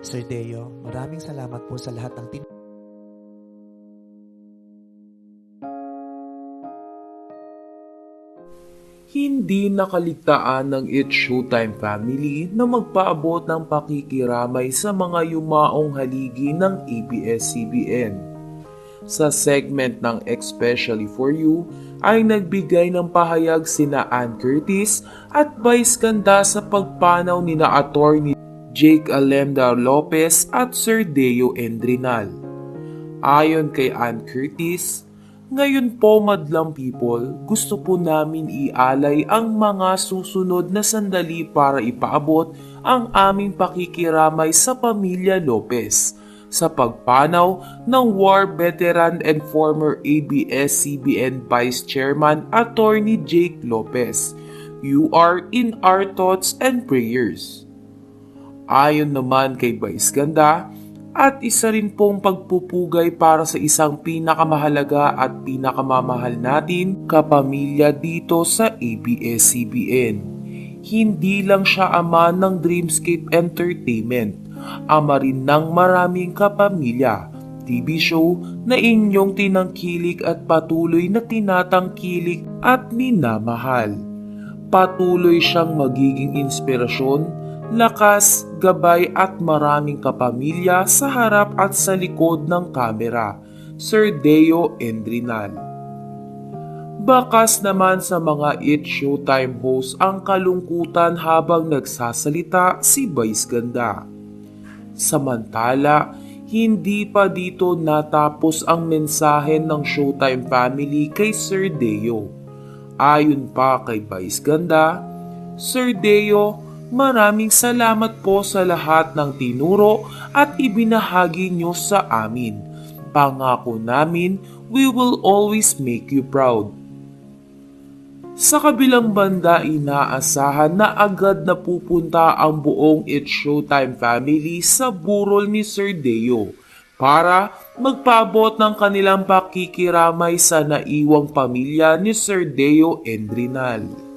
Sir Deo, maraming salamat po sa lahat ng Hindi nakaligtaan ng It's Showtime family na magpaabot ng pakikiramay sa mga yumaong haligi ng ABS-CBN. Sa segment ng Especially For You ay nagbigay ng pahayag sina Ann Curtis at Vice Ganda sa pagpanaw ni na attorney Jake Alenda Lopez at Sir Deo Endrinal. Ayon kay Ann Curtis, ngayon po madlang people, gusto po namin ialay ang mga susunod na sandali para ipaabot ang aming pakikiramay sa pamilya Lopez sa pagpanaw ng war veteran and former ABS-CBN Vice Chairman Attorney Jake Lopez. You are in our thoughts and prayers. Ayon naman kay Vice Ganda, at isa rin pong pagpupugay para sa isang pinakamahalaga at pinakamamahal natin kapamilya dito sa ABS-CBN. Hindi lang siya ama ng Dreamscape Entertainment, ama rin ng maraming kapamilya, TV show na inyong tinangkilik at patuloy na tinatangkilik at minamahal. Patuloy siyang magiging inspirasyon, lakas, gabay at maraming kapamilya sa harap at sa likod ng kamera, Sir Deo Endrinal. Bakas naman sa mga It's Showtime host ang kalungkutan habang nagsasalita si Vice Ganda. Samantala, hindi pa dito natapos ang mensahe ng Showtime family kay Sir Deo. Ayon pa kay Vice Ganda, Sir Deo, maraming salamat po sa lahat ng tinuro at ibinahagi nyo sa amin. Pangako namin, we will always make you proud. Sa kabilang banda, inaasahan na agad na pupunta ang buong It's Showtime family sa burol ni Sir Deo para magpaabot ng kanilang pakikiramay sa naiwang pamilya ni Sir Deo Endrinal.